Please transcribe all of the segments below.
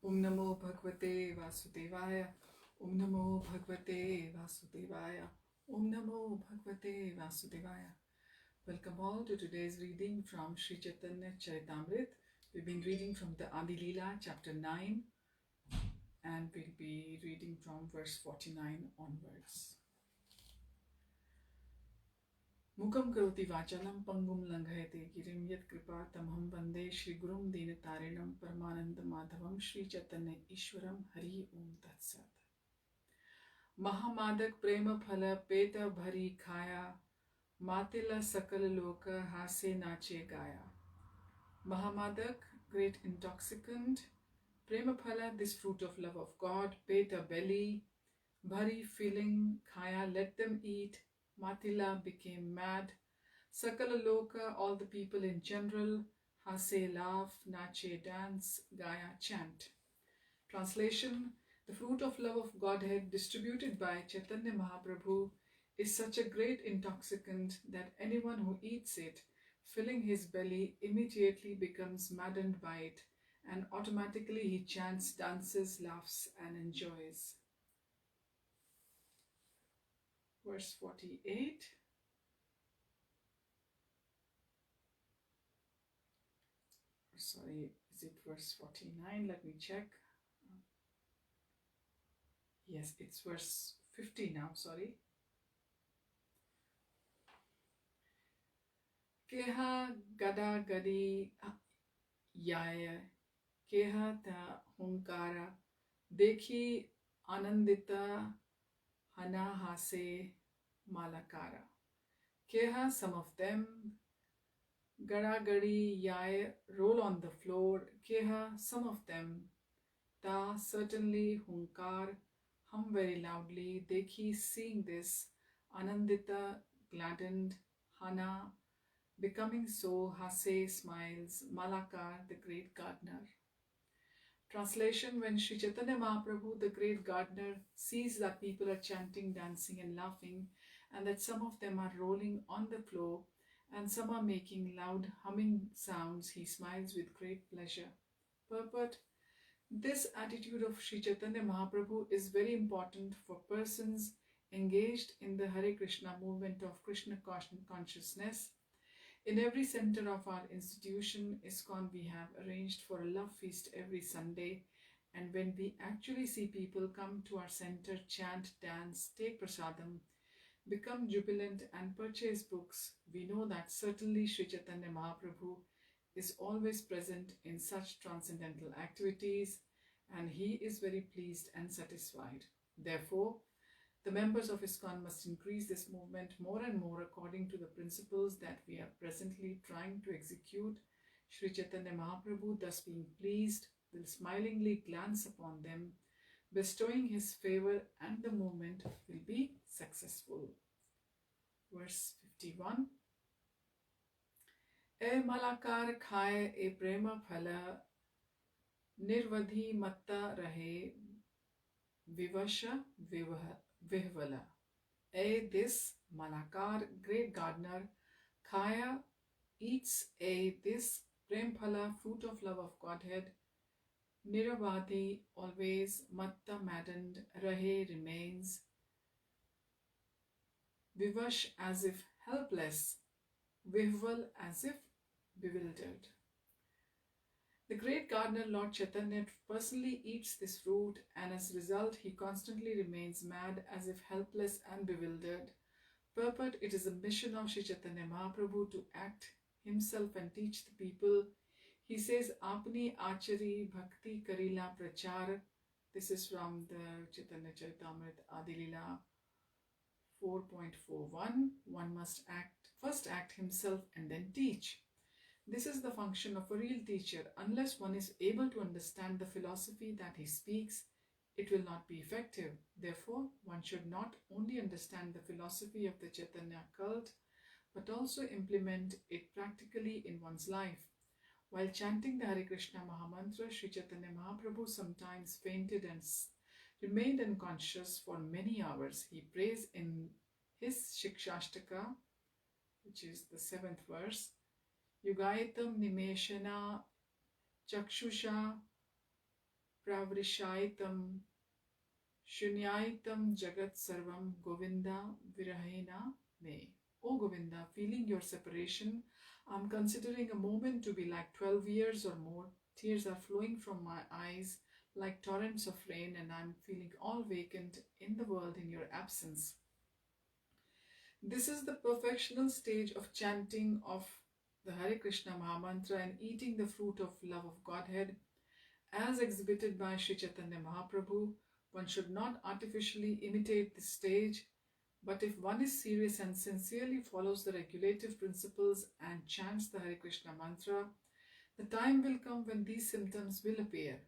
Om Namo Bhagavate Vasudevaya. Om Namo Bhagavate Vasudevaya. Om Namo Bhagavate Vasudevaya. Welcome all to today's reading from Sri Chaitanya Charitamrit. We've been reading from the Adi Lila, chapter 9, and we'll be reading from verse 49 onwards. Mukam karoti vachalam pangum langhayate girim yat kripa tamham vande Shri Gurum Dinatarinam Paramananda Madhavam Shri Chaitanya Ishwaram Hari Om Tat Sat. महामादक प्रेम फल पेट भरी खाया Matjila सकल लोक हासे नाचे गाया. Mahamadak, great intoxicant, prema phala, this fruit of love of God, peta belly, bhari filling, khaya, let them eat, matila became mad, sakala loka, all the people in general, hase laugh, nache dance, gaya chant. Translation: the fruit of love of Godhead distributed by Chaitanya Mahaprabhu is such a great intoxicant that anyone who eats it, filling his belly, immediately becomes maddened by it, and automatically he chants, dances, laughs, and enjoys. Verse 48. Sorry, is it verse 49? Let me check. Yes, it's verse 50 now, sorry. Keha gada gadi yaya, keha ta hunkara, dekhi anandita hana hase malakara. Keha, some of them, gada gadi yaya, roll on the floor, keha, some of them, ta, certainly, hunkar, hum very loudly, dekhi, seeing this, anandita, gladdened, hana, becoming so, hase, smiles, malakar, the great gardener. Translation: when Sri Chaitanya Mahaprabhu, the great gardener, sees that people are chanting, dancing and laughing, and that some of them are rolling on the floor and some are making loud humming sounds, he smiles with great pleasure. Purport: this attitude of Sri Chaitanya Mahaprabhu is very important for persons engaged in the Hare Krishna movement of Krishna consciousness. In every center of our institution, ISKCON, we have arranged for a love feast every Sunday, and when we actually see people come to our center, chant, dance, take prasadam, become jubilant and purchase books, we know that certainly Sri Chaitanya Mahaprabhu is always present in such transcendental activities, and he is very pleased and satisfied. Therefore, the members of ISKCON must increase this movement more and more according to the principles that we are presently trying to execute. Sri Chaitanya Mahaprabhu, thus being pleased, will smilingly glance upon them, bestowing his favor, and the movement will be successful. Verse 51. E malakar khaye e prema phala, nirvadhi matta rahe, vivasha vihvala. This malakar, great gardener, khaya, eats this premphala, fruit of love of Godhead, niravadhi, always, matta, maddened, rahe, remains, vivash, as if helpless, vihval, as if bewildered. The great gardener Lord Chaitanya personally eats this fruit, and as a result he constantly remains mad, as if helpless and bewildered. Purport: it is a mission of Sri Chaitanya Mahaprabhu to act himself and teach the people. He says, Apni achari bhakti karila prachar. This is from the Chaitanya Charitamrita Adi Lila 4.41. One must first act himself and then teach. This is the function of a real teacher. Unless one is able to understand the philosophy that he speaks, it will not be effective. Therefore, one should not only understand the philosophy of the Chaitanya cult, but also implement it practically in one's life. While chanting the Hare Krishna Mahamantra, Sri Chaitanya Mahaprabhu sometimes fainted and remained unconscious for many hours. He prays in his Shikshashtaka, which is the 7th verse, Yugaitam Nimeshana Chakshusha pravrishaitam shunyaitam jagat sarvam Govinda virahena me. O Govinda, feeling your separation, I'm considering a moment to be like 12 years or more. Tears are flowing from my eyes like torrents of rain, and I'm feeling all vacant in the world in your absence. This is the perfectional stage of chanting of the Hare Krishna Mahamantra and eating the fruit of love of Godhead, as exhibited by Sri Chaitanya Mahaprabhu. One should not artificially imitate this stage, but if one is serious and sincerely follows the regulative principles and chants the Hare Krishna mantra, the time will come when these symptoms will appear.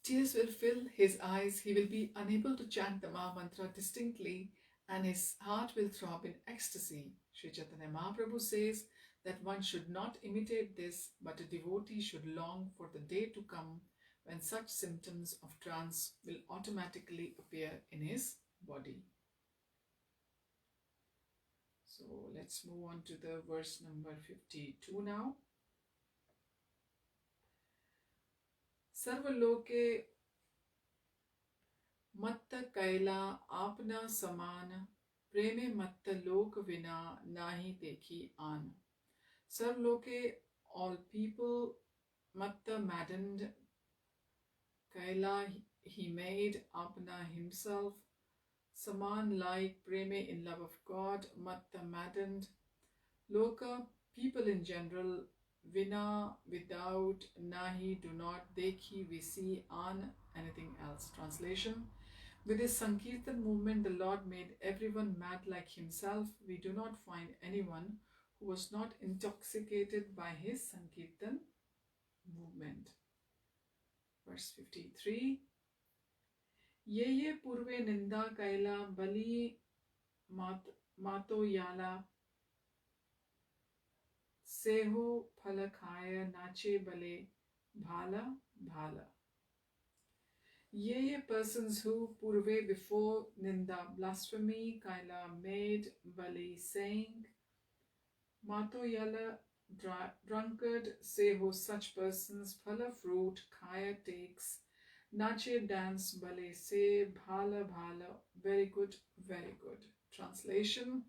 Tears will fill his eyes, he will be unable to chant the Maha Mantra distinctly, and his heart will throb in ecstasy. Sri Chaitanya Mahaprabhu says that one should not imitate this, but a devotee should long for the day to come when such symptoms of trance will automatically appear in his body. So let's move on to the verse number 52 now. Sarvaloke matta kaila apna saman preme matta lok vina nahi dekhi an. Sarvaloke, all people, matta maddened, kaila he made, apna himself, saman like, preme in love of God, matta maddened, loka people in general, vina without, nahi do not, dekhi we see, an anything else. Translation: with his Sankirtan movement, the Lord made everyone mad like himself. We do not find anyone who was not intoxicated by his Sankirtan movement. Verse 53. Ye purve ninda kaila bali mato yala seho phalakaya nache bale bhala bhala. Ye persons who purve before ninda blasphemy kaila made bali saying mato yala drunkard seho such persons phala fruit kaya takes nache dance bale say bhala bhala very good very good. Translation: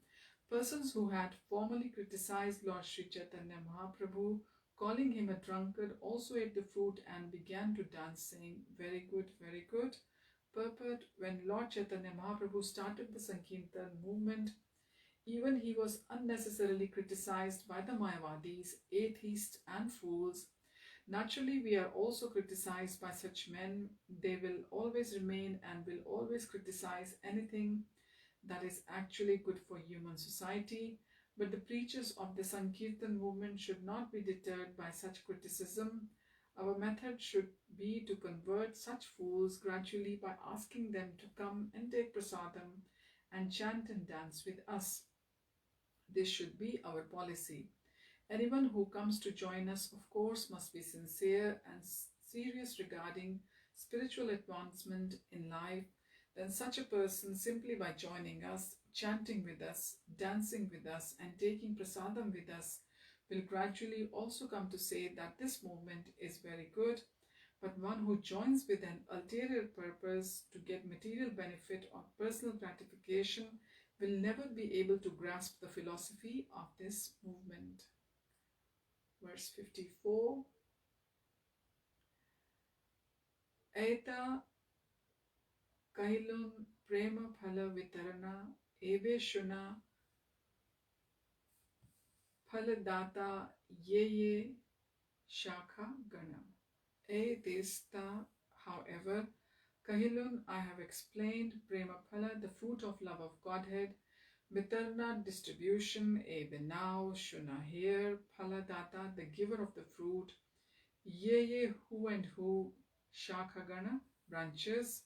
persons who had formerly criticized Lord Sri Chaitanya Mahaprabhu, calling him a drunkard, also ate the fruit and began to dance, saying, very good, very good. Purport: when Lord Chaitanya Mahaprabhu started the Sankirtan movement, even he was unnecessarily criticized by the Mayavadis, atheists and fools. Naturally, we are also criticized by such men. They will always remain and will always criticize anything that is actually good for human society. But the preachers of the Sankirtan movement should not be deterred by such criticism. Our method should be to convert such fools gradually by asking them to come and take prasadam and chant and dance with us. This should be our policy. Anyone who comes to join us, of course, must be sincere and serious regarding spiritual advancement in life. Then such a person, simply by joining us, chanting with us, dancing with us, and taking prasadam with us, will gradually also come to say that this movement is very good. But one who joins with an ulterior purpose to get material benefit or personal gratification will never be able to grasp the philosophy of this movement. Verse 54. Aita kahilun prema phala vitarana eve shuna phaladata ye shakha gana. Desta, however, kahilun I have explained, prema phala the fruit of love of Godhead, vitarna distribution, eve now, shuna here, phaladata the giver of the fruit, ye who and who, shakhagana branches.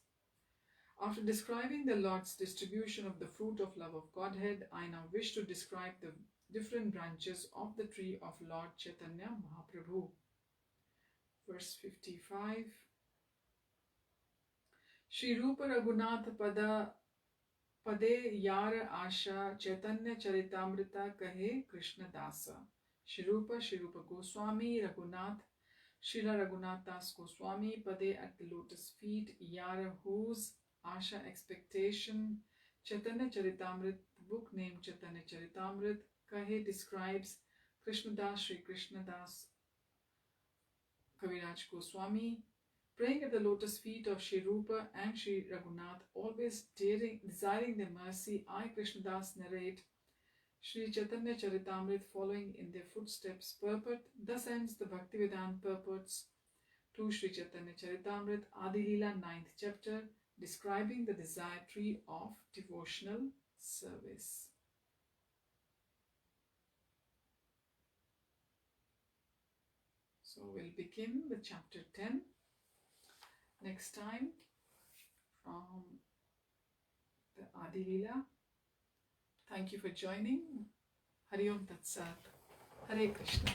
After describing the Lord's distribution of the fruit of love of Godhead, I now wish to describe the different branches of the tree of Lord Chaitanya Mahaprabhu. Verse 55. Shri Rupa Raghunath Pada Pade Yara Asha Chaitanya Charitamrita Kahe Krishna Dasa. Shri Rupa Goswami Raghunath Srila Raghunath Das Goswami, Pade at the lotus feet, Yara whose Asha expectation, Chaitanya Charitamrit, the book named Chaitanya Charitamrit, Kahe describes Krishnadas, Sri Krishnadas Kaviraj Goswami, praying at the lotus feet of Sri Rupa and Sri Raghunath, always desiring their mercy. I, Krishnadas, narrate Sri Chaitanya Charitamrit following in their footsteps. Purport. Thus ends the Bhaktivedanta purports to Sri Chaitanya Charitamrit, Adi Lila, 9th chapter, describing the desire tree of devotional service. So we'll begin the chapter 10 next time from the Adi Lila. Thank you for joining. Hari Om Tat Sat. Hare Krishna.